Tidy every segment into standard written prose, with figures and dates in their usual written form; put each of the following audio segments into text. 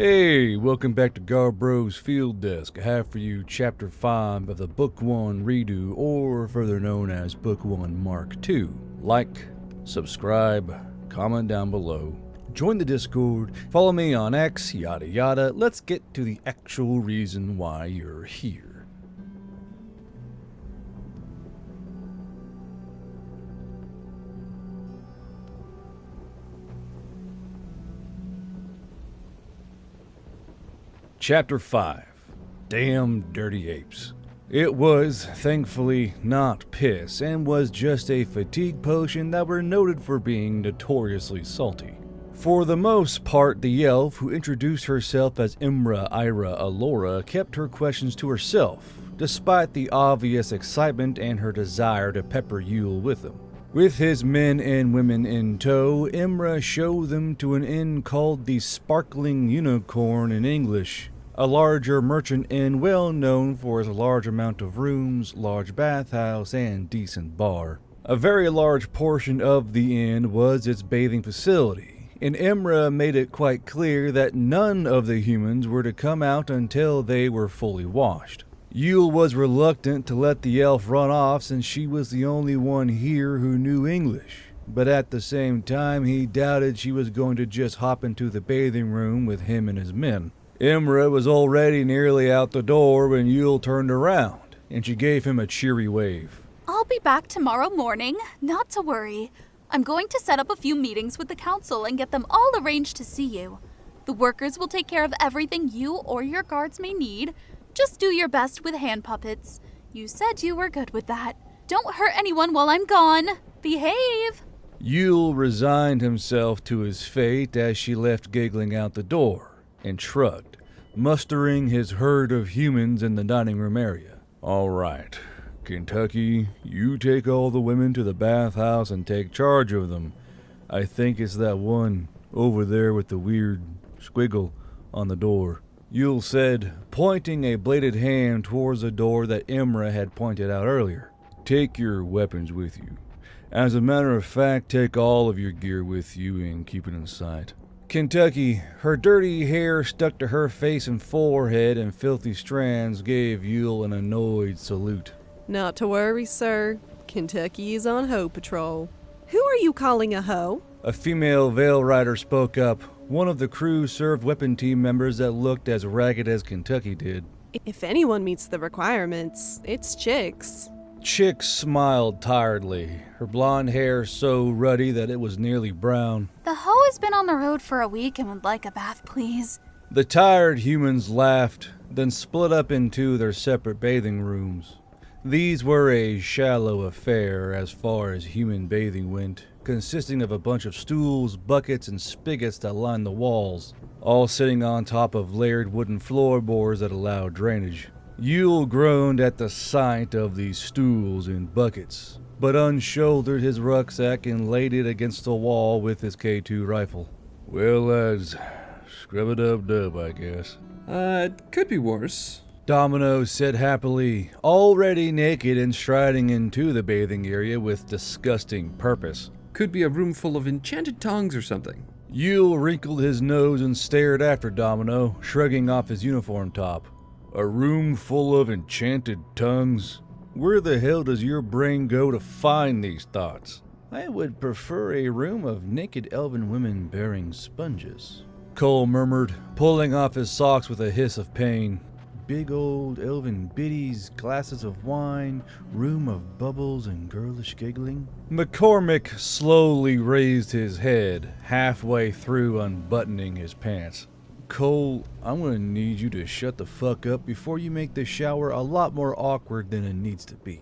Hey, welcome back to Garbro's Field Desk. I have for you Chapter 5 of the Book 1 redo, or further known as Book 1 Mark II. Like, subscribe, comment down below, join the Discord, follow me on X, yada yada. Let's get to the actual reason why you're here. Chapter 5. Damn Dirty Apes. It was, thankfully, not piss, and was just a fatigue potion that were noted for being notoriously salty. For the most part, the elf, who introduced herself as Imra Ira Alora, kept her questions to herself, despite the obvious excitement and her desire to pepper Yule with them. With his men and women in tow, Imra showed them to an inn called the Sparkling Unicorn in English, a larger merchant inn well known for its large amount of rooms, large bathhouse, and decent bar. A very large portion of the inn was its bathing facility, and Imra made it quite clear that none of the humans were to come out until they were fully washed. Yule was reluctant to let the elf run off since she was the only one here who knew English, but at the same time he doubted she was going to just hop into the bathing room with him and his men. Imra was already nearly out the door when Yule turned around, and she gave him a cheery wave. I'll be back tomorrow morning, not to worry. I'm going to set up a few meetings with the council and get them all arranged to see you. The workers will take care of everything you or your guards may need. Just do your best with hand puppets. You said you were good with that. Don't hurt anyone while I'm gone. Behave! Yule resigned himself to his fate as she left giggling out the door, and shrugged, mustering his herd of humans in the dining room area. All right, Kentucky, you take all the women to the bathhouse and take charge of them. I think it's that one over there with the weird squiggle on the door, Yule said, pointing a bladed hand towards the door that Imra had pointed out earlier. Take your weapons with you. As a matter of fact, take all of your gear with you and keep it in sight. Kentucky, her dirty hair stuck to her face and forehead in filthy strands, gave Yule an annoyed salute. Not to worry, sir. Kentucky is on hoe patrol. Who are you calling a hoe? A female Veil Rider spoke up. One of the crew served weapon team members that looked as ragged as Kentucky did. If anyone meets the requirements, it's Chicks. Chick smiled tiredly, her blonde hair so ruddy that it was nearly brown. The hoe has been on the road for a week and would like a bath, please. The tired humans laughed, then split up into their separate bathing rooms. These were a shallow affair as far as human bathing went, consisting of a bunch of stools, buckets, and spigots that lined the walls, all sitting on top of layered wooden floorboards that allowed drainage. Yule groaned at the sight of these stools and buckets, but unshouldered his rucksack and laid it against the wall with his Mk.II rifle. Well, lads, scrub-a-dub-dub, I guess. Could be worse. Domino said happily, already naked and striding into the bathing area with disgusting purpose. Could be a room full of enchanted tongues or something. Yule wrinkled his nose and stared after Domino, shrugging off his uniform top. A room full of enchanted tongues? Where the hell does your brain go to find these thoughts? I would prefer a room of naked elven women bearing sponges, Cole murmured, pulling off his socks with a hiss of pain. Big old elven biddies, glasses of wine, room of bubbles and girlish giggling. McCormick slowly raised his head, halfway through unbuttoning his pants. Cole, I'm gonna need you to shut the fuck up before you make this shower a lot more awkward than it needs to be.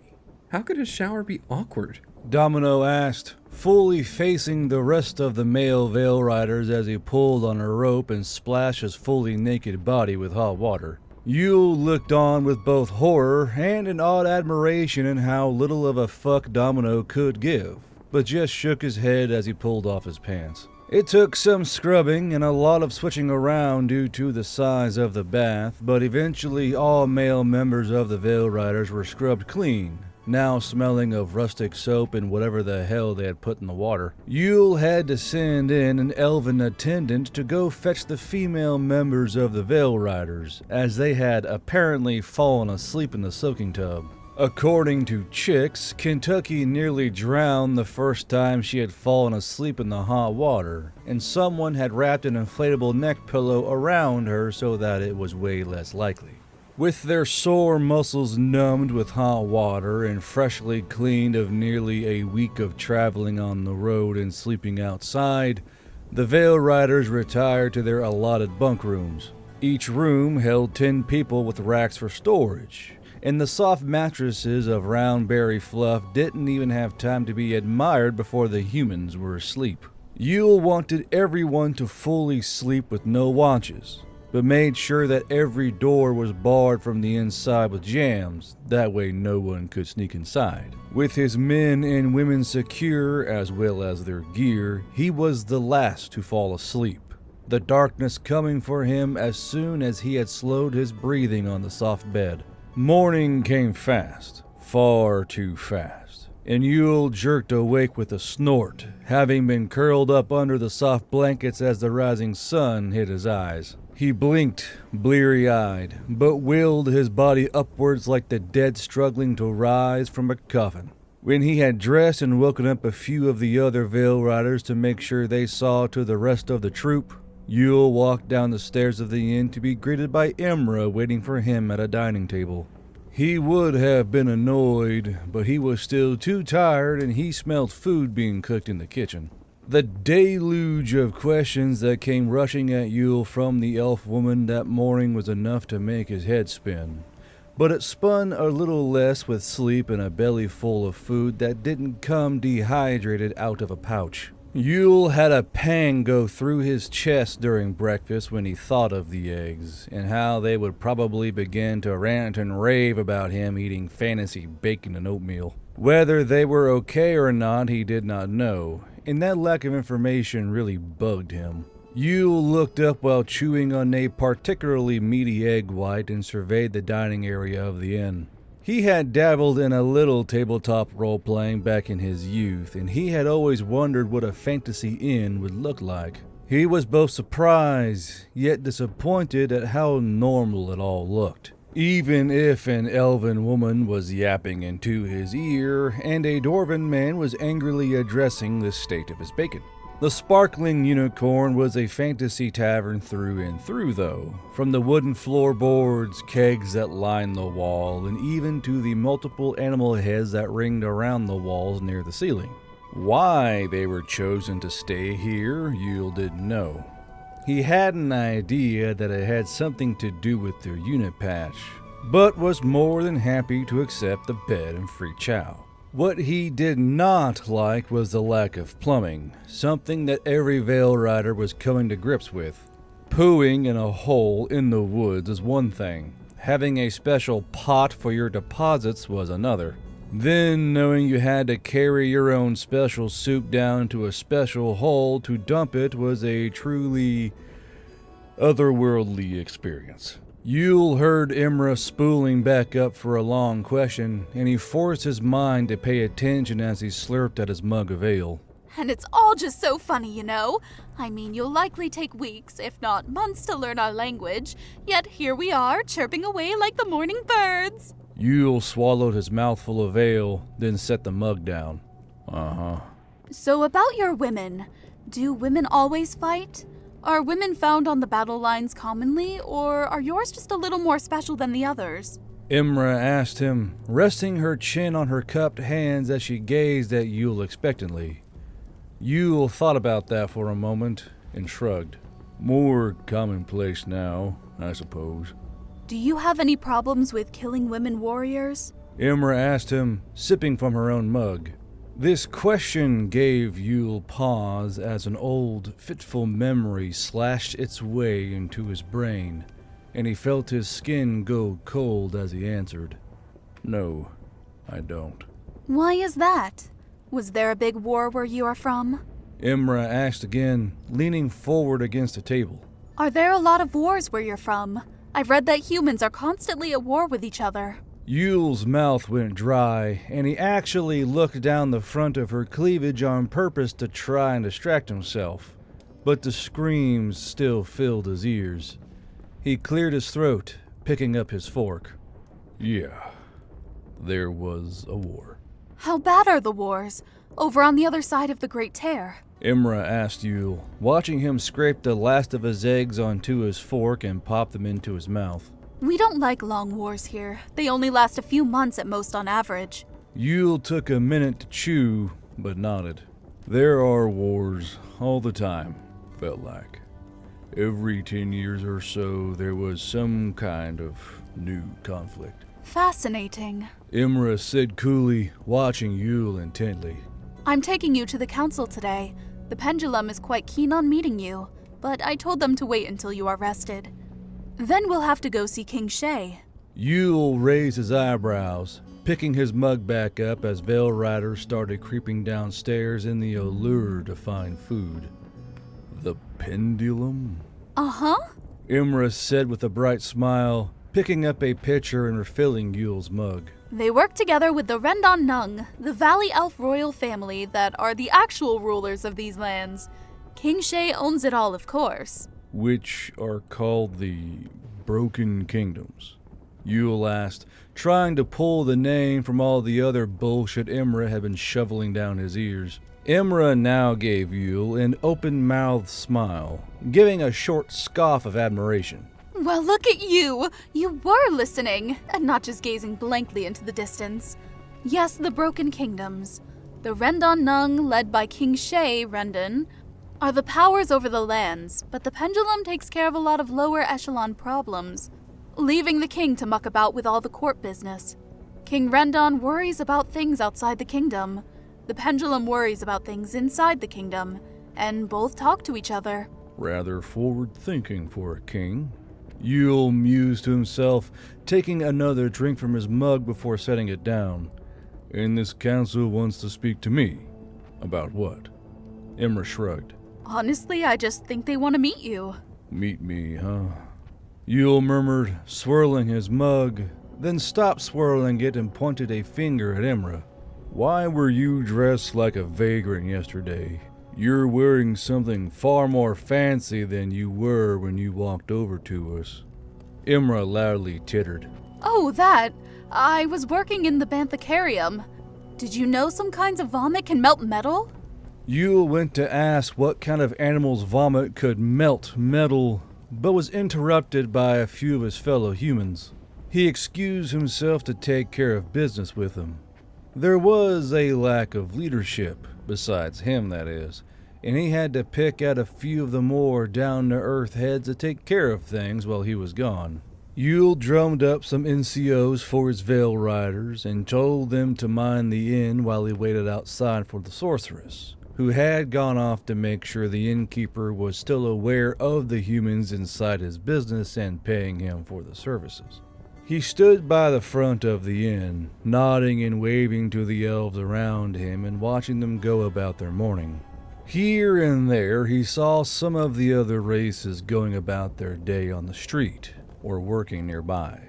How could a shower be awkward? Domino asked, fully facing the rest of the male Veil Riders as he pulled on a rope and splashed his fully naked body with hot water. Yule looked on with both horror and an odd admiration in how little of a fuck Domino could give, but just shook his head as he pulled off his pants. It took some scrubbing and a lot of switching around due to the size of the bath, but eventually all male members of the Veil Riders were scrubbed clean, now smelling of rustic soap and whatever the hell they had put in the water. Yule had to send in an elven attendant to go fetch the female members of the Veil Riders, as they had apparently fallen asleep in the soaking tub. According to Chicks, Kentucky nearly drowned the first time she had fallen asleep in the hot water, and someone had wrapped an inflatable neck pillow around her so that it was way less likely. With their sore muscles numbed with hot water and freshly cleaned of nearly a week of traveling on the road and sleeping outside, the Veil Riders retired to their allotted bunk rooms. Each room held 10 people with racks for storage, and the soft mattresses of round berry fluff didn't even have time to be admired before the humans were asleep. Yule wanted everyone to fully sleep with no watches, but made sure that every door was barred from the inside with jams, that way no one could sneak inside. With his men and women secure, as well as their gear, he was the last to fall asleep, the darkness coming for him as soon as he had slowed his breathing on the soft bed. Morning came fast, far too fast, and Yule jerked awake with a snort, having been curled up under the soft blankets as the rising sun hit his eyes. He blinked, bleary-eyed, but willed his body upwards like the dead struggling to rise from a coffin. When he had dressed and woken up a few of the other Veil Riders to make sure they saw to the rest of the troop, Yule walked down the stairs of the inn to be greeted by Imra waiting for him at a dining table. He would have been annoyed, but he was still too tired and he smelled food being cooked in the kitchen. The deluge of questions that came rushing at Yule from the elf woman that morning was enough to make his head spin, but it spun a little less with sleep and a belly full of food that didn't come dehydrated out of a pouch. Yule had a pang go through his chest during breakfast when he thought of the eggs, and how they would probably begin to rant and rave about him eating fantasy bacon and oatmeal. Whether they were okay or not, he did not know, and that lack of information really bugged him. Yule looked up while chewing on a particularly meaty egg white and surveyed the dining area of the inn. He had dabbled in a little tabletop role-playing back in his youth, and he had always wondered what a fantasy inn would look like. He was both surprised, yet disappointed at how normal it all looked. Even if an elven woman was yapping into his ear, and a dwarven man was angrily addressing the state of his bacon. The Sparkling Unicorn was a fantasy tavern through and through, though, from the wooden floorboards, kegs that lined the wall, and even to the multiple animal heads that ringed around the walls near the ceiling. Why they were chosen to stay here, Yule didn't know. He had an idea that it had something to do with their unit patch, but was more than happy to accept the bed and free chow. What he did not like was the lack of plumbing, something that every Veil Rider was coming to grips with. Pooing in a hole in the woods is one thing. Having a special pot for your deposits was another. Then knowing you had to carry your own special soup down to a special hole to dump it was a truly otherworldly experience. Yule heard Imra spooling back up for a long question, and he forced his mind to pay attention as he slurped at his mug of ale. And it's all just so funny, you know. I mean, you'll likely take weeks, if not months, to learn our language, yet here we are, chirping away like the morning birds. Yule swallowed his mouthful of ale, then set the mug down. So about your women, do women always fight? Are women found on the battle lines commonly, or are yours just a little more special than the others? Imra asked him, resting her chin on her cupped hands as she gazed at Yule expectantly. Yule thought about that for a moment and shrugged. More commonplace now, I suppose. Do you have any problems with killing women warriors? Imra asked him, sipping from her own mug. This question gave Yule pause as an old, fitful memory slashed its way into his brain, and he felt his skin go cold as he answered, "No, I don't." Why is that? Was there a big war where you are from? Imra asked again, leaning forward against a table. Are there a lot of wars where you're from? I've read that humans are constantly at war with each other. Yule's mouth went dry, and he actually looked down the front of her cleavage on purpose to try and distract himself. But the screams still filled his ears. He cleared his throat, picking up his fork. Yeah, there was a war. How bad are the wars? Over on the other side of the Great Tear? Imra asked Yule, watching him scrape the last of his eggs onto his fork and pop them into his mouth. We don't like long wars here. They only last a few months at most on average. Yule took a minute to chew, but nodded. There are wars all the time, felt like. Every 10 years or so, there was some kind of new conflict. Fascinating. Imra said coolly, watching Yule intently. I'm taking you to the council today. The pendulum is quite keen on meeting you, but I told them to wait until you are rested. Then we'll have to go see King Shay. Yule raised his eyebrows, picking his mug back up as Veil Riders started creeping downstairs in the allure to find food. The pendulum? Uh-huh. Imra said with a bright smile, picking up a pitcher and refilling Yule's mug. They work together with the Rendon Nung, the Valley Elf royal family that are the actual rulers of these lands. King Shay owns it all, of course. Which are called the Broken Kingdoms? Yule asked, trying to pull the name from all the other bullshit Imra had been shoveling down his ears. Imra now gave Yule an open-mouthed smile, giving a short scoff of admiration. Well, look at you! You were listening, and not just gazing blankly into the distance. Yes, the Broken Kingdoms. The Rendon Nung, led by King Shay Rendon, are the powers over the lands, but the pendulum takes care of a lot of lower echelon problems, leaving the king to muck about with all the court business. King Rendon worries about things outside the kingdom. The pendulum worries about things inside the kingdom, and both talk to each other. Rather forward-thinking for a king. Yule mused to himself, taking another drink from his mug before setting it down. And this council wants to speak to me. About what? Imra shrugged. Honestly, I just think they want to meet you. Meet me, huh? Yule murmured, swirling his mug, then stopped swirling it and pointed a finger at Imra. Why were you dressed like a vagrant yesterday? You're wearing something far more fancy than you were when you walked over to us. Imra loudly tittered. Oh, that. I was working in the Banthacarium. Did you know some kinds of vomit can melt metal? Yule went to ask what kind of animal's vomit could melt metal, but was interrupted by a few of his fellow humans. He excused himself to take care of business with them. There was a lack of leadership, besides him that is, and he had to pick out a few of the more down-to-earth heads to take care of things while he was gone. Yule drummed up some NCOs for his Veil Riders and told them to mind the inn while he waited outside for the sorceress, who had gone off to make sure the innkeeper was still aware of the humans inside his business and paying him for the services. He stood by the front of the inn, nodding and waving to the elves around him and watching them go about their morning. Here and there he saw some of the other races going about their day on the street, or working nearby.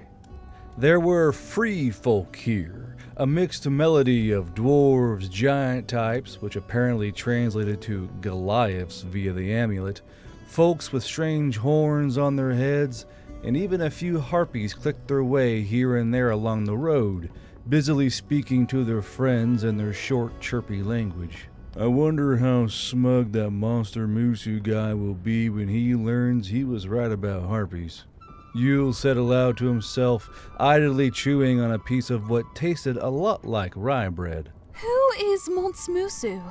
There were free folk here, a mixed melody of dwarves, giant types, which apparently translated to Goliaths via the amulet, folks with strange horns on their heads, and even a few harpies clicked their way here and there along the road, busily speaking to their friends in their short, chirpy language. I wonder how smug that Monster Musu guy will be when he learns he was right about harpies. Yule said aloud to himself, idly chewing on a piece of what tasted a lot like rye bread. Who is Monsmusu?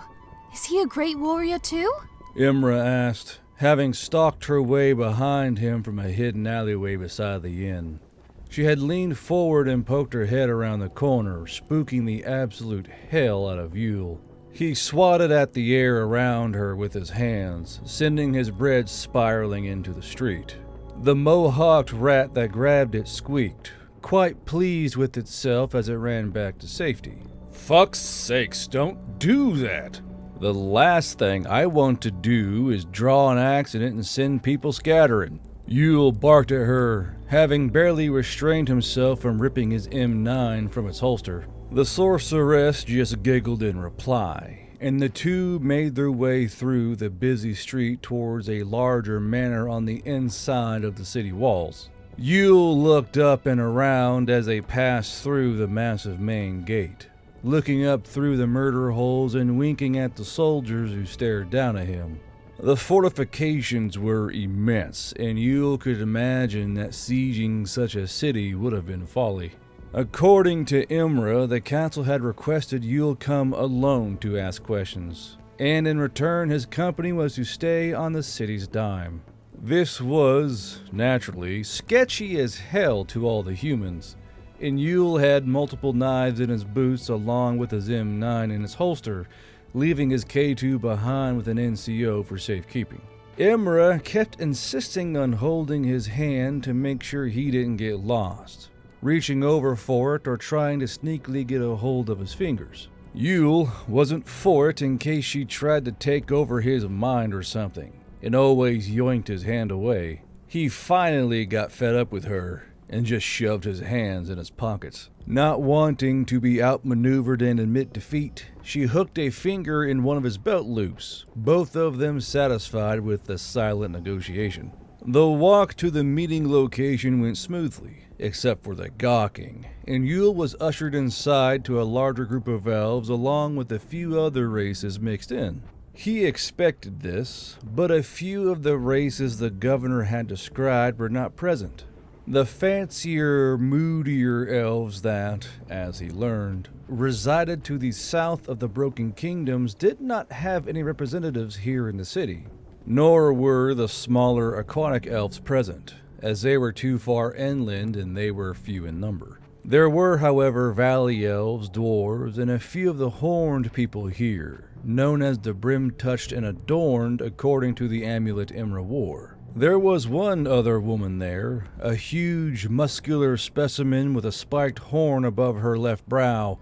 Is he a great warrior too? Imra asked, having stalked her way behind him from a hidden alleyway beside the inn. She had leaned forward and poked her head around the corner, spooking the absolute hell out of Yule. He swatted at the air around her with his hands, sending his bread spiraling into the street. The mohawked rat that grabbed it squeaked, quite pleased with itself as it ran back to safety. Fuck's sakes, don't do that! The last thing I want to do is draw an accident and send people scattering. Yule barked at her, having barely restrained himself from ripping his M9 from its holster. The sorceress just giggled in reply, and the two made their way through the busy street towards a larger manor on the inside of the city walls. Yule looked up and around as they passed through the massive main gate, looking up through the murder holes and winking at the soldiers who stared down at him. The fortifications were immense, and Yule could imagine that sieging such a city would have been folly. According to Imra, the council had requested Yule come alone to ask questions, and in return his company was to stay on the city's dime. This was, naturally, sketchy as hell to all the humans, and Yule had multiple knives in his boots along with his M9 in his holster, leaving his Mk.II behind with an NCO for safekeeping. Imra kept insisting on holding his hand to make sure he didn't get lost, reaching over for it or trying to sneakily get a hold of his fingers. Yule wasn't for it in case she tried to take over his mind or something, and always yoinked his hand away. He finally got fed up with her and just shoved his hands in his pockets. Not wanting to be outmaneuvered and admit defeat, she hooked a finger in one of his belt loops, both of them satisfied with the silent negotiation. The walk to the meeting location went smoothly, except for the gawking, and Yule was ushered inside to a larger group of elves along with a few other races mixed in. He expected this, but a few of the races the governor had described were not present. The fancier, moodier elves that, as he learned, resided to the south of the Broken Kingdoms did not have any representatives here in the city, nor were the smaller aquatic elves present, as they were too far inland and they were few in number. There were, however, valley elves, dwarves, and a few of the horned people here, known as the Brim-Touched and Adorned according to the amulet Imra wore. There was one other woman there, a huge, muscular specimen with a spiked horn above her left brow,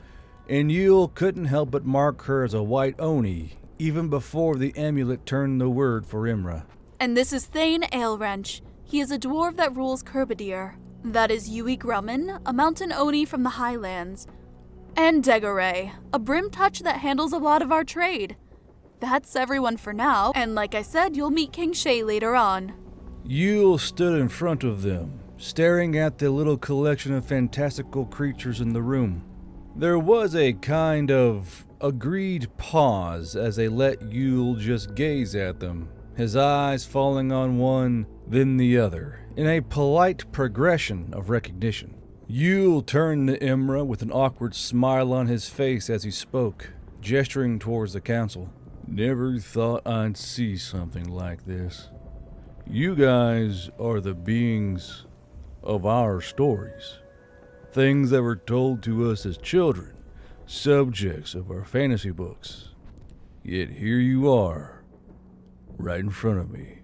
and Yule couldn't help but mark her as a white Oni, even before the amulet turned the word for Imra. And this is Thane Alewrench. He is a dwarf that rules Kerbadir. That is Yui Grumman, a mountain Oni from the Highlands. And Degare, a brim touch that handles a lot of our trade. That's everyone for now, and like I said, you'll meet King Shay later on. Yule stood in front of them, staring at the little collection of fantastical creatures in the room. There was a kind of agreed pause as they let Yule just gaze at them, his eyes falling on one, then the other, in a polite progression of recognition. Yule turned to Imra with an awkward smile on his face as he spoke, gesturing towards the council. Never thought I'd see something like this. You guys are the beings of our stories. Things that were told to us as children, subjects of our fantasy books. Yet here you are, right in front of me.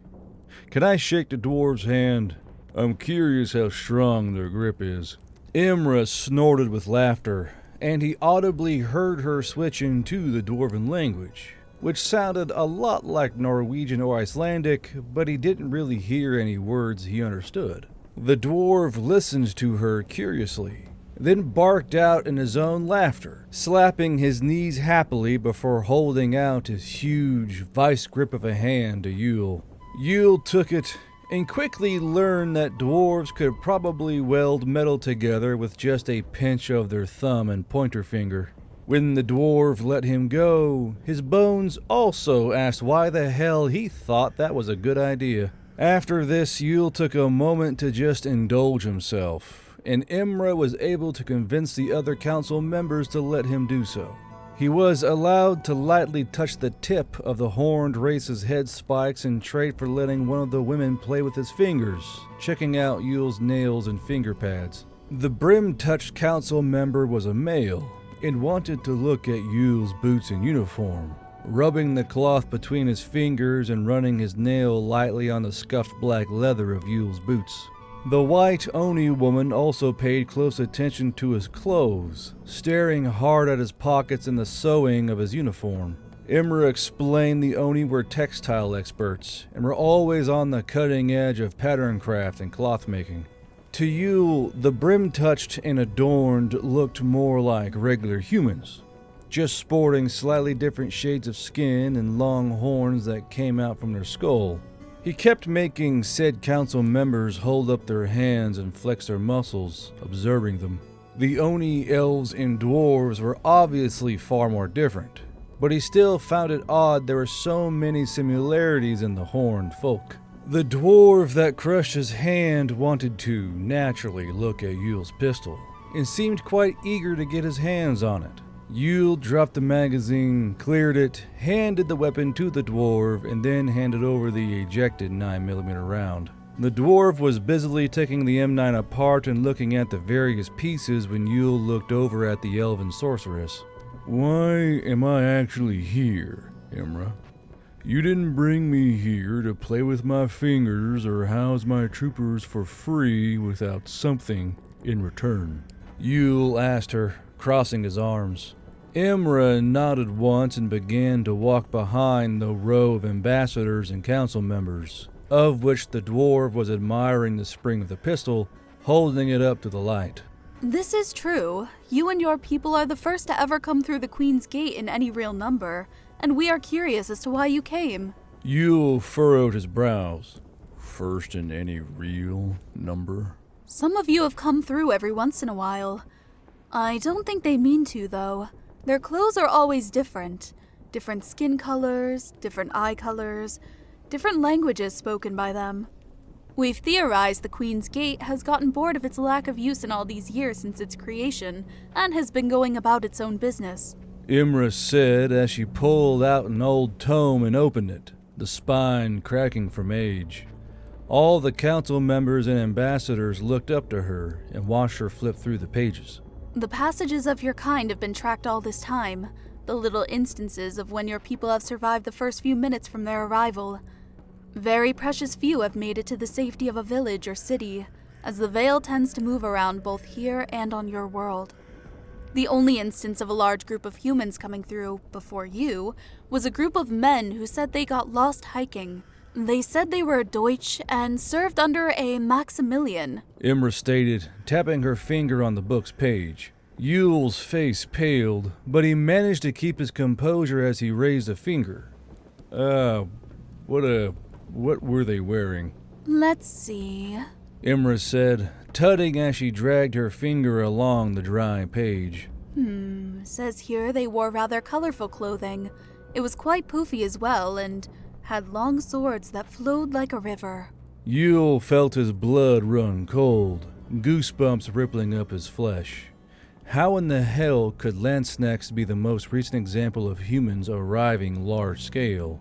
Can I shake the dwarf's hand? I'm curious how strong their grip is. Imra snorted with laughter, and he audibly heard her switch into the dwarven language, which sounded a lot like Norwegian or Icelandic, but he didn't really hear any words he understood. The dwarf listened to her curiously, then barked out in his own laughter, slapping his knees happily before holding out his huge vice grip of a hand to Yule. Yule took it and quickly learned that dwarves could probably weld metal together with just a pinch of their thumb and pointer finger. When the dwarf let him go, his bones also asked why the hell he thought that was a good idea. After this, Yule took a moment to just indulge himself, and Imra was able to convince the other council members to let him do so. He was allowed to lightly touch the tip of the horned race's head spikes and trade for letting one of the women play with his fingers, checking out Yule's nails and finger pads. The brim-touched council member was a male, and wanted to look at Yule's boots and uniform, rubbing the cloth between his fingers and running his nail lightly on the scuffed black leather of Yule's boots. The white Oni woman also paid close attention to his clothes, staring hard at his pockets and the sewing of his uniform. Imra explained the Oni were textile experts and were always on the cutting edge of pattern craft and cloth making. To you, the brim-touched and adorned looked more like regular humans, just sporting slightly different shades of skin and long horns that came out from their skull. He kept making said council members hold up their hands and flex their muscles, observing them. The Oni, elves, and dwarves were obviously far more different, but he still found it odd there were so many similarities in the horned folk. The dwarf that crushed his hand wanted to naturally look at Yule's pistol, and seemed quite eager to get his hands on it. Yule dropped the magazine, cleared it, handed the weapon to the dwarf, and then handed over the ejected 9mm round. The dwarf was busily taking the M9 apart and looking at the various pieces when Yule looked over at the elven sorceress. "Why am I actually here, Imra? You didn't bring me here to play with my fingers or house my troopers for free without something in return." Yule asked her, crossing his arms. Imra nodded once and began to walk behind the row of ambassadors and council members, of which the dwarf was admiring the spring of the pistol, holding it up to the light. This is true. You and your people are the first to ever come through the Queen's Gate in any real number, and we are curious as to why you came. Yule furrowed his brows. First in any real number? Some of you have come through every once in a while. I don't think they mean to, though. Their clothes are always different. Different skin colors, different eye colors, different languages spoken by them. We've theorized the Queen's Gate has gotten bored of its lack of use in all these years since its creation, and has been going about its own business. Imra said as she pulled out an old tome and opened it, the spine cracking from age. All the council members and ambassadors looked up to her and watched her flip through the pages. The passages of your kind have been tracked all this time, the little instances of when your people have survived the first few minutes from their arrival. Very precious few have made it to the safety of a village or city, as the veil tends to move around both here and on your world. The only instance of a large group of humans coming through, before you, was a group of men who said they got lost hiking. They said they were Deutsch and served under a Maximilian. Imra stated, tapping her finger on the book's page. Yule's face paled, but he managed to keep his composure as he raised a finger. What were they wearing? Let's see. Imra said, tutting as she dragged her finger along the dry page. Says here they wore rather colorful clothing. It was quite poofy as well, and had long swords that flowed like a river. Yule felt his blood run cold, goosebumps rippling up his flesh. How in the hell could landsnakes be the most recent example of humans arriving large scale?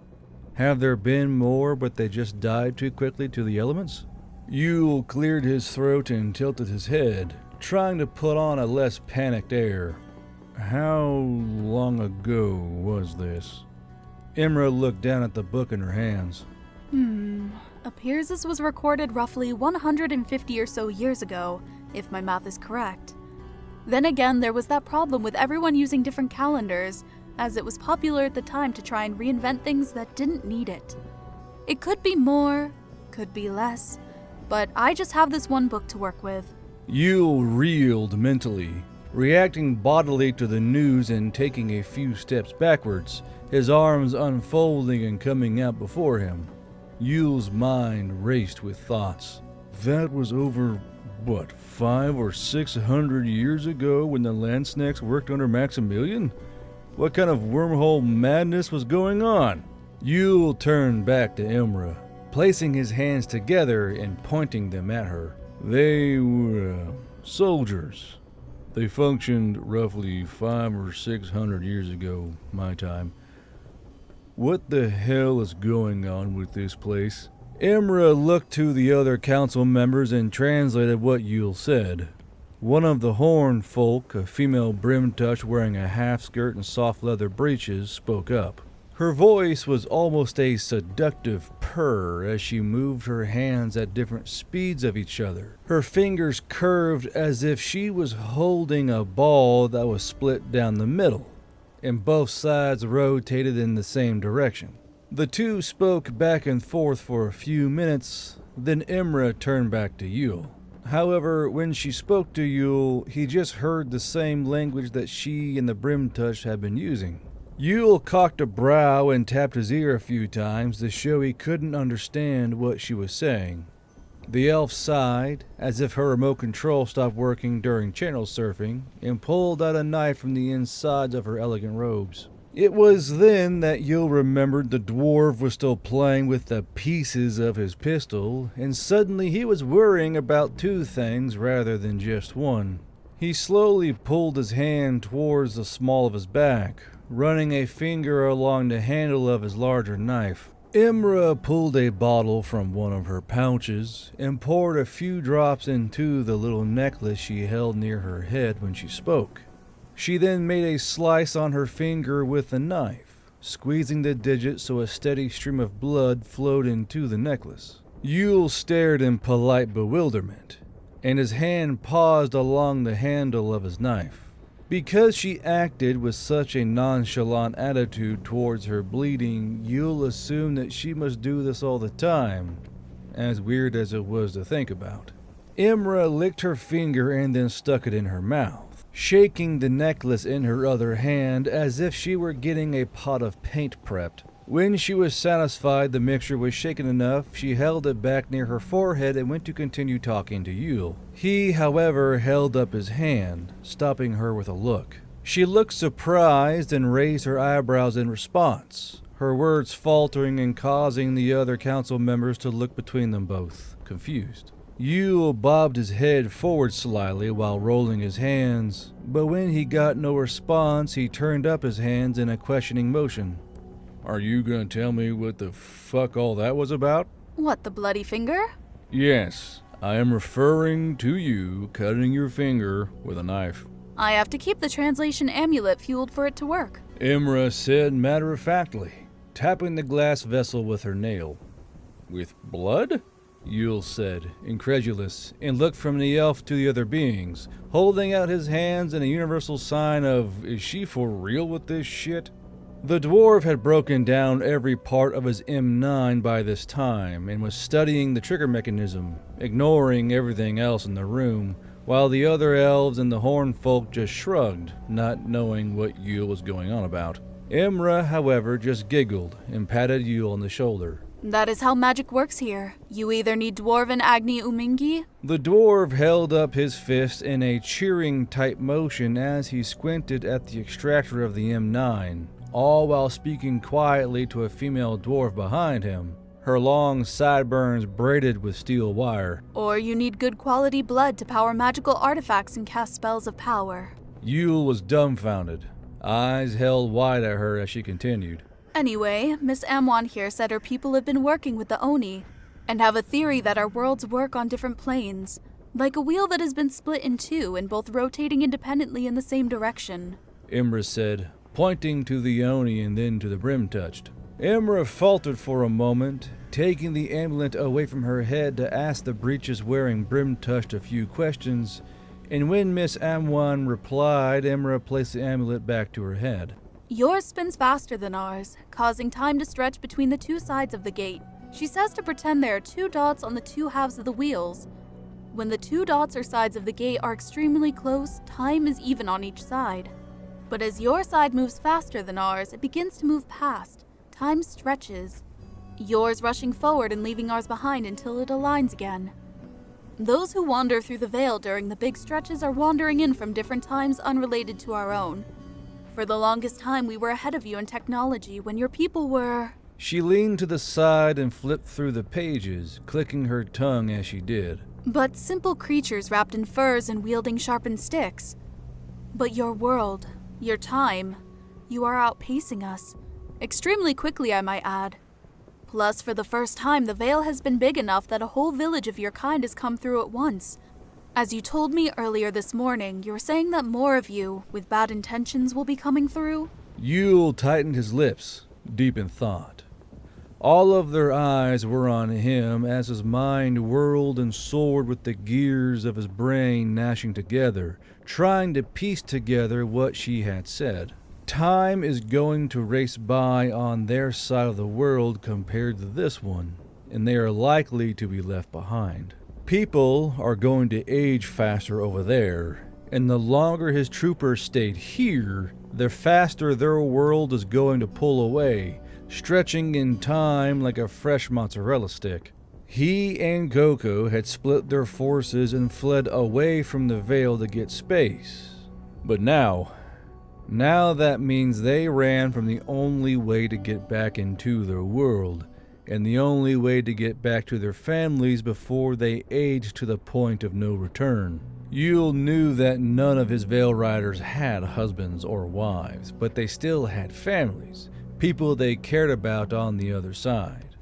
Have there been more, but they just died too quickly to the elements? Yule cleared his throat and tilted his head, trying to put on a less panicked air. How long ago was this? Imra looked down at the book in her hands. Appears this was recorded roughly 150 or so years ago, if my math is correct. Then again, there was that problem with everyone using different calendars, as it was popular at the time to try and reinvent things that didn't need it. It could be more, could be less, but I just have this one book to work with. Yule reeled mentally, reacting bodily to the news and taking a few steps backwards, his arms unfolding and coming out before him. Yule's mind raced with thoughts. That was over, 500 or 600 years ago when the landsnakes worked under Maximilian? What kind of wormhole madness was going on? Yule turned back to Imra, placing his hands together and pointing them at her. They were soldiers. They functioned roughly 500 or 600 years ago, my time. What the hell is going on with this place? Imra looked to the other council members and translated what Yule said. One of the horn folk, a female brim-touch wearing a half-skirt and soft leather breeches, spoke up. Her voice was almost a seductive purr as she moved her hands at different speeds of each other. Her fingers curved as if she was holding a ball that was split down the middle. and both sides rotated in the same direction. The two spoke back and forth for a few minutes, then Imra turned back to Yule. However, when she spoke to Yule, he just heard the same language that she and the Brimtouch had been using. Yule cocked a brow and tapped his ear a few times to show he couldn't understand what she was saying. The elf sighed, as if her remote control stopped working during channel surfing, and pulled out a knife from the insides of her elegant robes. It was then that Yule remembered the dwarf was still playing with the pieces of his pistol, and suddenly he was worrying about two things rather than just one. He slowly pulled his hand towards the small of his back, running a finger along the handle of his larger knife. Imra pulled a bottle from one of her pouches and poured a few drops into the little necklace she held near her head when she spoke. She then made a slice on her finger with the knife, squeezing the digit so a steady stream of blood flowed into the necklace. Yule stared in polite bewilderment, and his hand paused along the handle of his knife. Because she acted with such a nonchalant attitude towards her bleeding, Yule assumed that she must do this all the time, as weird as it was to think about. Imra licked her finger and then stuck it in her mouth, shaking the necklace in her other hand as if she were getting a pot of paint prepped. When she was satisfied the mixture was shaken enough, she held it back near her forehead and went to continue talking to Yule. He, however, held up his hand, stopping her with a look. She looked surprised and raised her eyebrows in response, her words faltering and causing the other council members to look between them both, confused. Yule bobbed his head forward slightly while rolling his hands, but when he got no response, he turned up his hands in a questioning motion. Are you gonna tell me what the fuck all that was about? What, the bloody finger? Yes, I am referring to you cutting your finger with a knife. I have to keep the translation amulet fueled for it to work. Imra said matter-of-factly, tapping the glass vessel with her nail. With blood? Yule said, incredulous, and looked from the elf to the other beings, holding out his hands in a universal sign of, is she for real with this shit? The dwarf had broken down every part of his M9 by this time and was studying the trigger mechanism, ignoring everything else in the room, while the other elves and the horn folk just shrugged, not knowing what Yule was going on about. Imra, however, just giggled and patted Yule on the shoulder. That is how magic works here. You either need Dwarven Agni Umingi. The dwarf held up his fist in a cheering type motion as he squinted at the extractor of the M9. All while speaking quietly to a female dwarf behind him, her long sideburns braided with steel wire. Or you need good quality blood to power magical artifacts and cast spells of power. Yule was dumbfounded, eyes held wide at her as she continued. Anyway, Miss Amwan here said her people have been working with the Oni, and have a theory that our worlds work on different planes, like a wheel that has been split in two and both rotating independently in the same direction. Imra said, pointing to the Oni and then to the Brimtouched. Imra faltered for a moment, taking the amulet away from her head to ask the breeches-wearing Brimtouched a few questions, and when Miss Amwan replied, Imra placed the amulet back to her head. Yours spins faster than ours, causing time to stretch between the two sides of the gate. She says to pretend there are two dots on the two halves of the wheels. When the two dots or sides of the gate are extremely close, time is even on each side. But as your side moves faster than ours, it begins to move past. Time stretches. Yours rushing forward and leaving ours behind until it aligns again. Those who wander through the veil during the big stretches are wandering in from different times unrelated to our own. For the longest time, we were ahead of you in technology when your people were... She leaned to the side and flipped through the pages, clicking her tongue as she did. But simple creatures wrapped in furs and wielding sharpened sticks. But your world, your time, you are outpacing us. Extremely quickly, I might add. Plus, for the first time, the veil has been big enough that a whole village of your kind has come through at once. As you told me earlier this morning, you were saying that more of you, with bad intentions, will be coming through? Yule tightened his lips, deep in thought. All of their eyes were on him as his mind whirled and soared with the gears of his brain gnashing together, trying to piece together what she had said. Time is going to race by on their side of the world compared to this one, and they are likely to be left behind. People are going to age faster over there, and the longer his troopers stayed here, the faster their world is going to pull away, stretching in time like a fresh mozzarella stick. He and Coco had split their forces and fled away from the Veil to get space. But now that means they ran from the only way to get back into their world, and the only way to get back to their families before they aged to the point of no return. Yule knew that none of his Veil Riders had husbands or wives, but they still had families, people they cared about on the other side.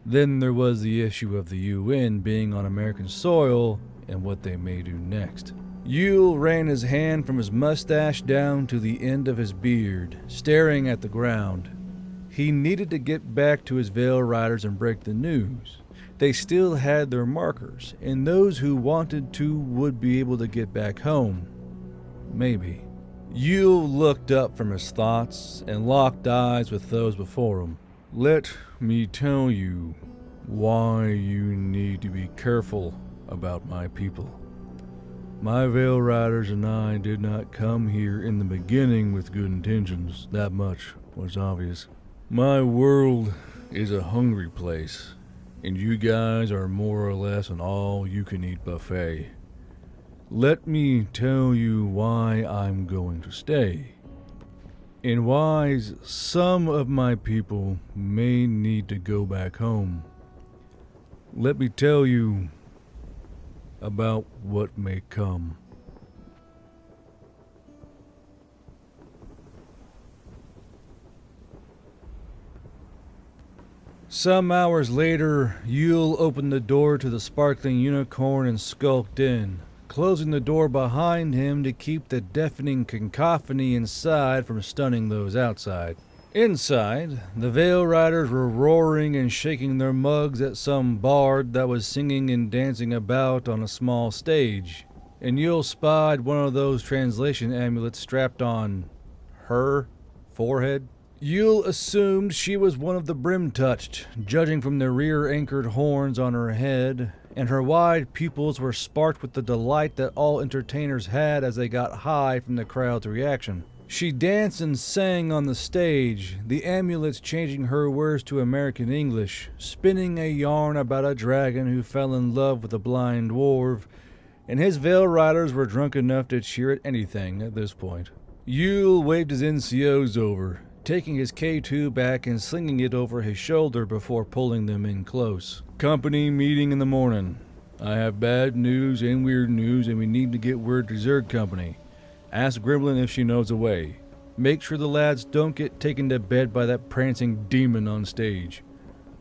Then there was the issue of the UN being on American soil and what they may do next. Yule ran his hand from his mustache down to the end of his beard, staring at the ground. He needed to get back to his Veil Riders and break the news. They still had their markers, and those who wanted to would be able to get back home. Maybe. Yule looked up from his thoughts and locked eyes with those before him. Let me tell you why you need to be careful about my people. My Veil Riders and I did not come here in the beginning with good intentions. That much was obvious. My world is a hungry place, and you guys are more or less an all-you-can-eat buffet. Let me tell you why I'm going to stay, and why some of my people may need to go back home. Let me tell you about what may come. Some hours later, Yule opened the door to the sparkling unicorn and skulked in, closing the door behind him to keep the deafening cacophony inside from stunning those outside. Inside, the Veil Riders were roaring and shaking their mugs at some bard that was singing and dancing about on a small stage, and Yule spied one of those translation amulets strapped on her forehead. Yule assumed she was one of the Brim-Touched, judging from the rear-anchored horns on her head, and her wide pupils were sparked with the delight that all entertainers had as they got high from the crowd's reaction. She danced and sang on the stage, the amulets changing her words to American English, spinning a yarn about a dragon who fell in love with a blind dwarf, and his Veil Riders were drunk enough to cheer at anything at this point. Yule waved his NCOs over, taking his Mk.II back and slinging it over his shoulder before pulling them in close. Company meeting in the morning. I have bad news and weird news, and we need to get word to Zerg Company. Ask Gremlin if she knows a way. Make sure the lads don't get taken to bed by that prancing demon on stage.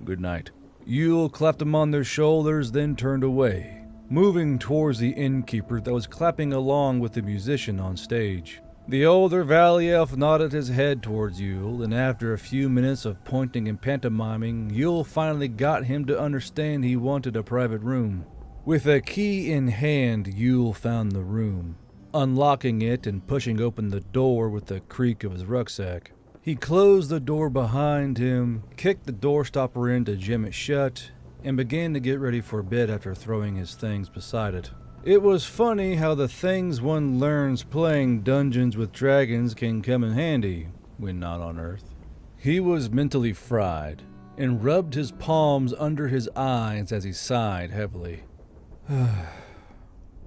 Good night. Yule clapped them on their shoulders, then turned away, moving towards the innkeeper that was clapping along with the musician on stage. The older Valley Elf nodded his head towards Yule, and after a few minutes of pointing and pantomiming, Yule finally got him to understand he wanted a private room. With a key in hand, Yule found the room, unlocking it and pushing open the door with the creak of his rucksack. He closed the door behind him, kicked the doorstopper in to jam it shut, and began to get ready for bed after throwing his things beside it. It was funny how the things one learns playing Dungeons with Dragons can come in handy when not on Earth. He was mentally fried and rubbed his palms under his eyes as he sighed heavily.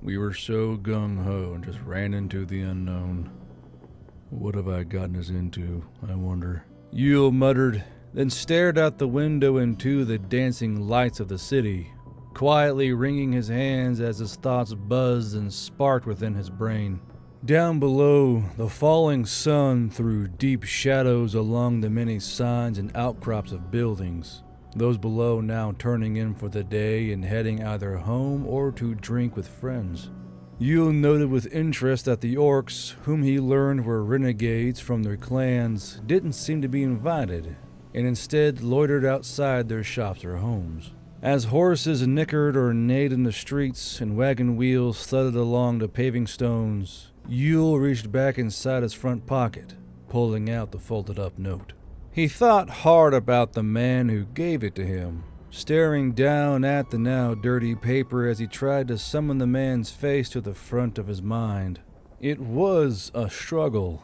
We were so gung-ho and just ran into the unknown. What have I gotten us into, I wonder? Yule muttered, then stared out the window into the dancing lights of the city, quietly wringing his hands as his thoughts buzzed and sparked within his brain. Down below, the falling sun threw deep shadows along the many signs and outcrops of buildings, those below now turning in for the day and heading either home or to drink with friends. Yule noted with interest that the orcs, whom he learned were renegades from their clans, didn't seem to be invited, and instead loitered outside their shops or homes. As horses nickered or neighed in the streets and wagon wheels thudded along the paving stones, Yule reached back inside his front pocket, pulling out the folded up note. He thought hard about the man who gave it to him, staring down at the now dirty paper as he tried to summon the man's face to the front of his mind. It was a struggle,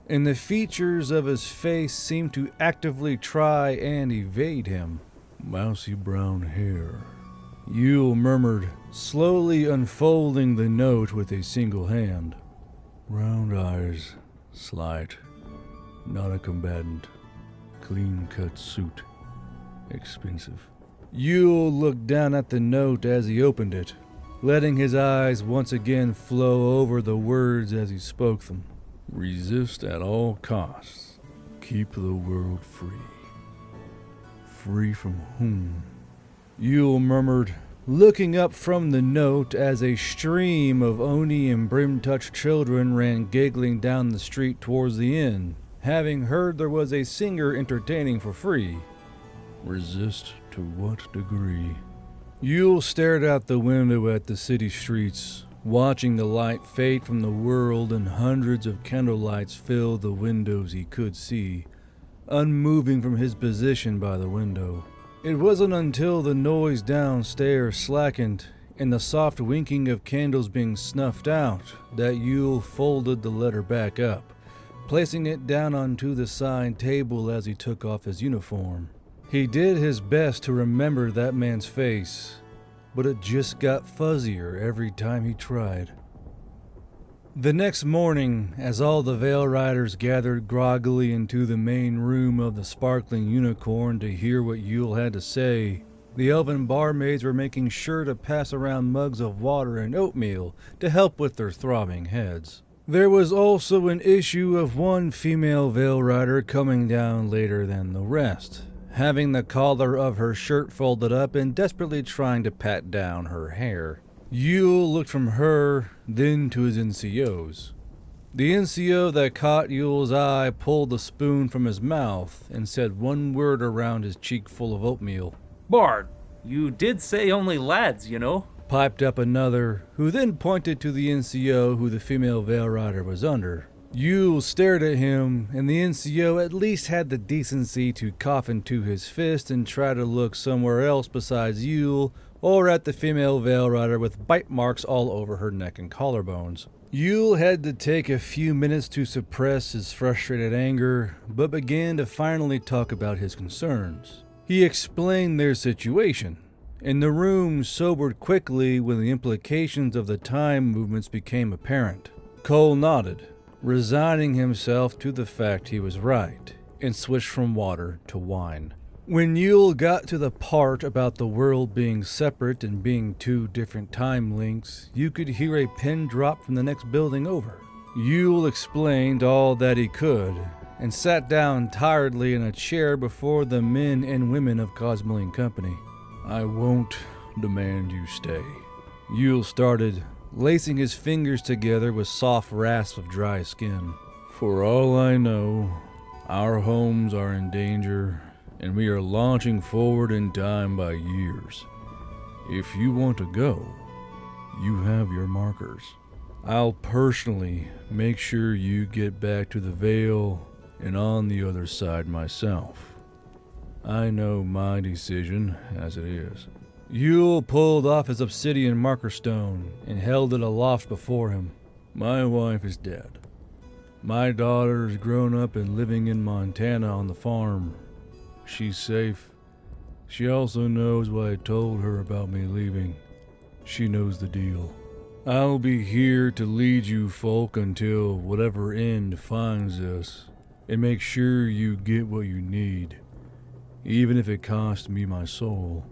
and the features of his face seemed to actively try and evade him. Mousy brown hair, Yule murmured, slowly unfolding the note with a single hand. Round eyes, slight, not a combatant, clean-cut suit, expensive. Yule looked down at the note as he opened it, letting his eyes once again flow over the words as he spoke them. Resist at all costs. Keep the world free. Free from whom? Yule murmured, looking up from the note as a stream of Oni and Brim-touched children ran giggling down the street towards the inn, having heard there was a singer entertaining for free. Resist to what degree? Yule stared out the window at the city streets, watching the light fade from the world and hundreds of candlelights fill the windows he could see, unmoving from his position by the window. It wasn't until the noise downstairs slackened and the soft winking of candles being snuffed out that Yule folded the letter back up, placing it down onto the side table as he took off his uniform. He did his best to remember that man's face, but it just got fuzzier every time he tried. The next morning, as all the Veil Riders gathered groggily into the main room of the Sparkling Unicorn to hear what Yule had to say, the elven barmaids were making sure to pass around mugs of water and oatmeal to help with their throbbing heads. There was also an issue of one female Veil Rider coming down later than the rest, having the collar of her shirt folded up and desperately trying to pat down her hair. Yule looked from her, then to his NCOs. The NCO that caught Yule's eye pulled the spoon from his mouth and said one word around his cheek full of oatmeal. Bard, you did say only lads, you know. Piped up another, who then pointed to the NCO who the female Veil Rider was under. Yule stared at him, and the NCO at least had the decency to cough into his fist and try to look somewhere else besides Yule or at the female Veil Rider with bite marks all over her neck and collarbones. Yule had to take a few minutes to suppress his frustrated anger, but began to finally talk about his concerns. He explained their situation, and the room sobered quickly when the implications of the time movements became apparent. Cole nodded, resigning himself to the fact he was right, and switched from water to wine. When Yule got to the part about the world being separate and being two different time links, you could hear a pin drop from the next building over. Yule explained all that he could, and sat down tiredly in a chair before the men and women of Cosmoline Company. I won't demand you stay. Yule started, lacing his fingers together with soft rasps of dry skin. For all I know, our homes are in danger, and we are launching forward in time by years. If you want to go, you have your markers. I'll personally make sure you get back to the Veil and on the other side myself. I know my decision as it is. Yule pulled off his obsidian marker stone and held it aloft before him. My wife is dead. My daughter is grown up and living in Montana on the farm. She's safe. She also knows what I told her about me leaving. She knows the deal. I'll be here to lead you folk until whatever end finds us, and make sure you get what you need, even if it costs me my soul.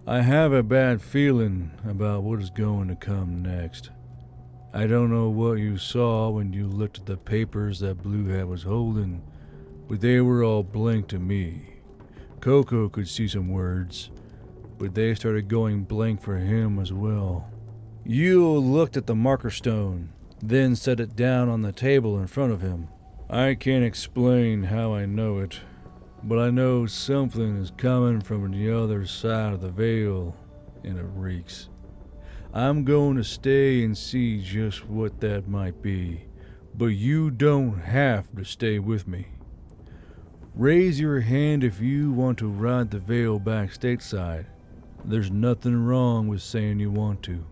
I have a bad feeling about what is going to come next. I don't know what you saw when you looked at the papers that Bluehead was holding, but they were all blank to me. Coco could see some words, but they started going blank for him as well. Yule looked at the marker stone, then set it down on the table in front of him. I can't explain how I know it, but I know something is coming from the other side of the veil, and it reeks. I'm going to stay and see just what that might be, but you don't have to stay with me. Raise your hand if you want to ride the Veil back stateside. There's nothing wrong with saying you want to."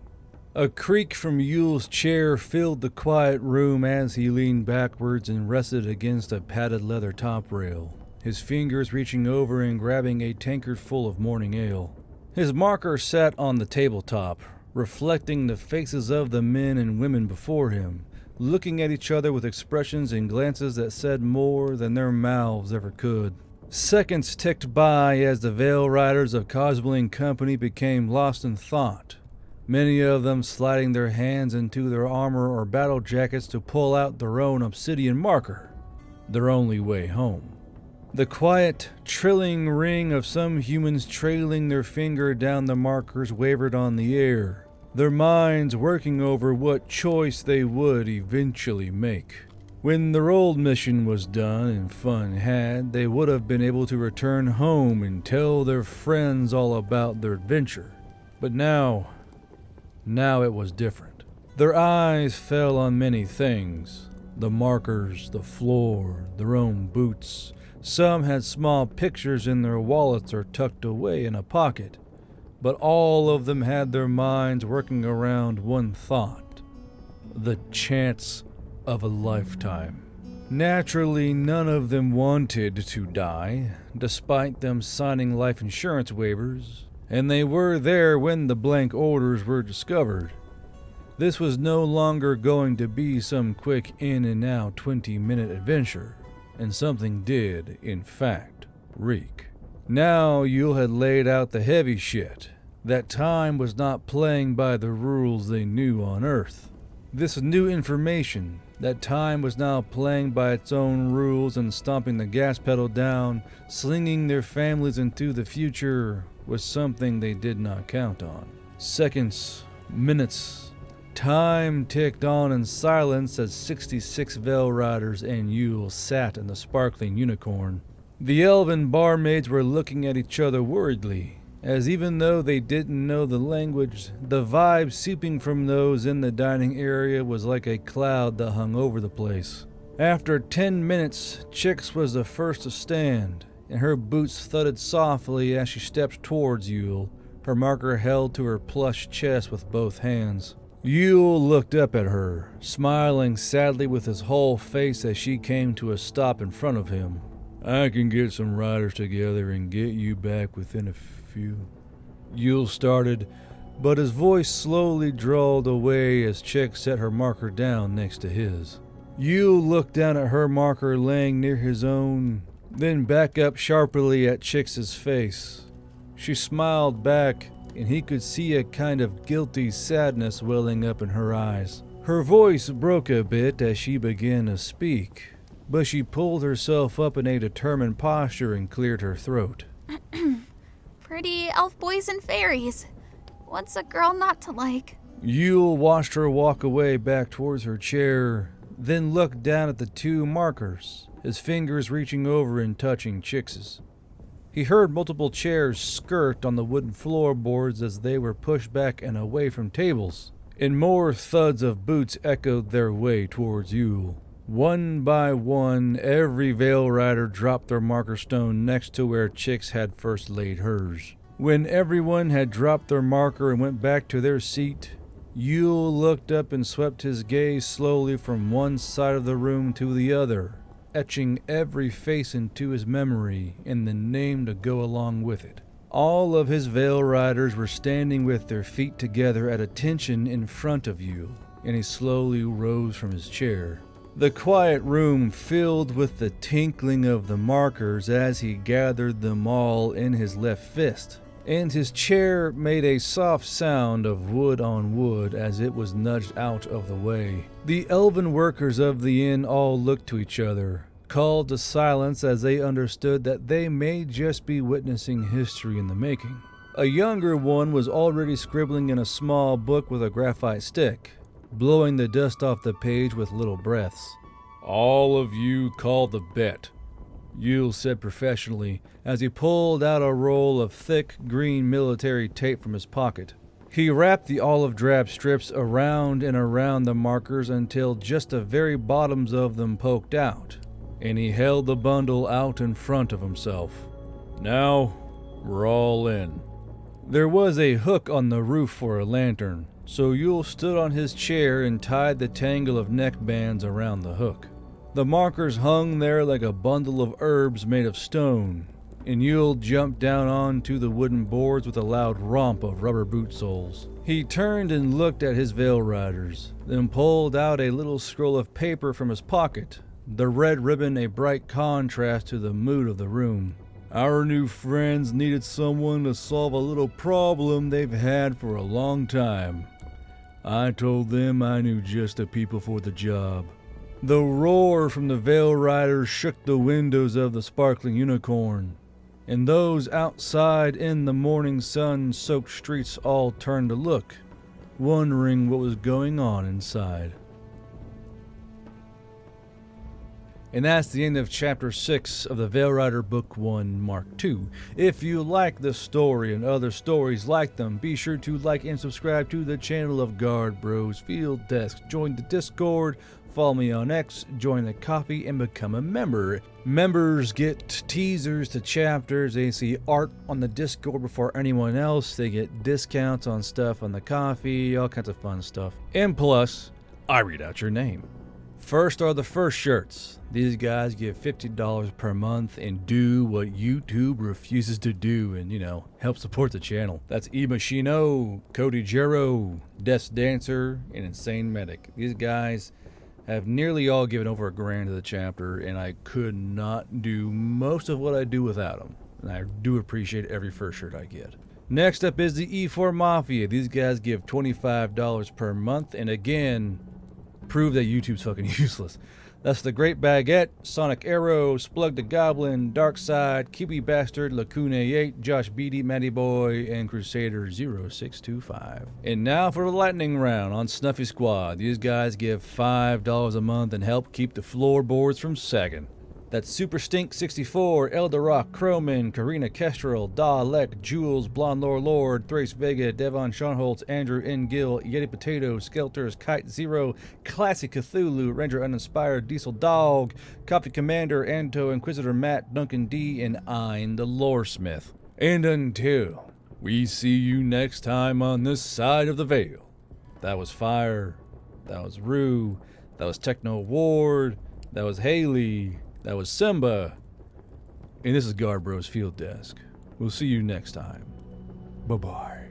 A creak from Yule's chair filled the quiet room as he leaned backwards and rested against a padded leather top rail, his fingers reaching over and grabbing a tankard full of morning ale. His marker sat on the tabletop, reflecting the faces of the men and women before him, looking at each other with expressions and glances that said more than their mouths ever could. Seconds ticked by as the Veil Riders of Cosbling Company became lost in thought, many of them sliding their hands into their armor or battle jackets to pull out their own obsidian marker, their only way home. The quiet, trilling ring of some humans trailing their finger down the markers wavered on the air, their minds working over what choice they would eventually make. When their old mission was done and fun had, they would have been able to return home and tell their friends all about their adventure. But now it was different. Their eyes fell on many things. The markers, the floor, their own boots. Some had small pictures in their wallets or tucked away in a pocket. But all of them had their minds working around one thought: the chance of a lifetime. Naturally, none of them wanted to die, despite them signing life insurance waivers, and they were there when the blank orders were discovered. This was no longer going to be some quick in and out 20-minute adventure, and something did, in fact, reek. Now Yule had laid out the heavy shit. That time was not playing by the rules they knew on Earth. This new information, that time was now playing by its own rules and stomping the gas pedal down, slinging their families into the future, was something they did not count on. Seconds, minutes, time ticked on in silence as 66 Veil Riders and Yule sat in the sparkling unicorn. The elven barmaids were looking at each other worriedly, as even though they didn't know the language, the vibe seeping from those in the dining area was like a cloud that hung over the place. After 10 minutes, Chix was the first to stand, and her boots thudded softly as she stepped towards Yule, her marker held to her plush chest with both hands. Yule looked up at her, smiling sadly with his whole face as she came to a stop in front of him. "I can get some riders together and get you back within a few," Yule started, but his voice slowly drawled away as Chix set her marker down next to his. Yule looked down at her marker laying near his own, then back up sharply at Chix's face. She smiled back, and he could see a kind of guilty sadness welling up in her eyes. Her voice broke a bit as she began to speak, but she pulled herself up in a determined posture and cleared her throat. Pretty elf boys and fairies. What's a girl not to like? Yule watched her walk away back towards her chair, then looked down at the two markers, his fingers reaching over and touching Chix's. He heard multiple chairs skirt on the wooden floorboards as they were pushed back and away from tables, and more thuds of boots echoed their way towards Yule. One by one, every Veil Rider dropped their marker stone next to where Chix had first laid hers. When everyone had dropped their marker and went back to their seat, Yule looked up and swept his gaze slowly from one side of the room to the other, etching every face into his memory and the name to go along with it. All of his Veil Riders were standing with their feet together at attention in front of Yule, and he slowly rose from his chair. The quiet room filled with the tinkling of the markers as he gathered them all in his left fist, and his chair made a soft sound of wood on wood as it was nudged out of the way. The elven workers of the inn all looked to each other, called to silence as they understood that they may just be witnessing history in the making. A younger one was already scribbling in a small book with a graphite stick, blowing the dust off the page with little breaths. "All of you call the bet," Yule said professionally as he pulled out a roll of thick green military tape from his pocket. He wrapped the olive drab strips around and around the markers until just the very bottoms of them poked out, and he held the bundle out in front of himself. Now, we're all in. There was a hook on the roof for a lantern, so Yule stood on his chair and tied the tangle of neck bands around the hook. The markers hung there like a bundle of herbs made of stone, and Yule jumped down onto the wooden boards with a loud romp of rubber boot soles. He turned and looked at his Veil Riders, then pulled out a little scroll of paper from his pocket, the red ribbon a bright contrast to the mood of the room. Our new friends needed someone to solve a little problem they've had for a long time. I told them I knew just the people for the job. The roar from the Veil Riders shook the windows of the sparkling unicorn, and those outside in the morning sun-soaked streets all turned to look, wondering what was going on inside. And that's the end of Chapter 6 of the Veil Rider Book 1 Mark II. If you like this story and other stories like them, be sure to like and subscribe to the channel of Guard Bros Field Desk. Join the Discord, follow me on X, join the coffee, and become a member. Members get teasers to chapters, they see art on the Discord before anyone else, they get discounts on stuff on the coffee, all kinds of fun stuff. And plus, I read out your name. First are the first shirts. These guys give $50 per month and do what YouTube refuses to do and, help support the channel. That's Imashino, Cody Jero, Death Dancer, and Insane Medic. These guys have nearly all given over $1,000 to the chapter, and I could not do most of what I do without them. And I do appreciate every first shirt I get. Next up is the E4 Mafia. These guys give $25 per month, and again, prove that YouTube's fucking useless. That's the Great Baguette, Sonic Arrow, Splug the Goblin, Darkside, Kiwi Bastard, Lacune 8, Josh Beatty, Matty Boy, and Crusader 0625. And now for the lightning round on Snuffy Squad. These guys give $5 a month and help keep the floorboards from sagging. That's Super Stink 64, Elderock, Crowman, Karina Kestrel, Dalek, Jules, Blonde Lord, Thrace Vega, Devon Schoenholtz, Andrew N. Gill, Yeti Potato, Skelters, Kite Zero, Classic Cthulhu, Ranger Uninspired, Diesel Dog, Copy Commander, Anto, Inquisitor Matt, Duncan D, and I'm the Loresmith. And until we see you next time on this side of the veil, that was Fire, that was Rue, that was Technoward, that was Hailey, that was Simba, and this is Guard Bros Field Desk. We'll see you next time. Bye-bye.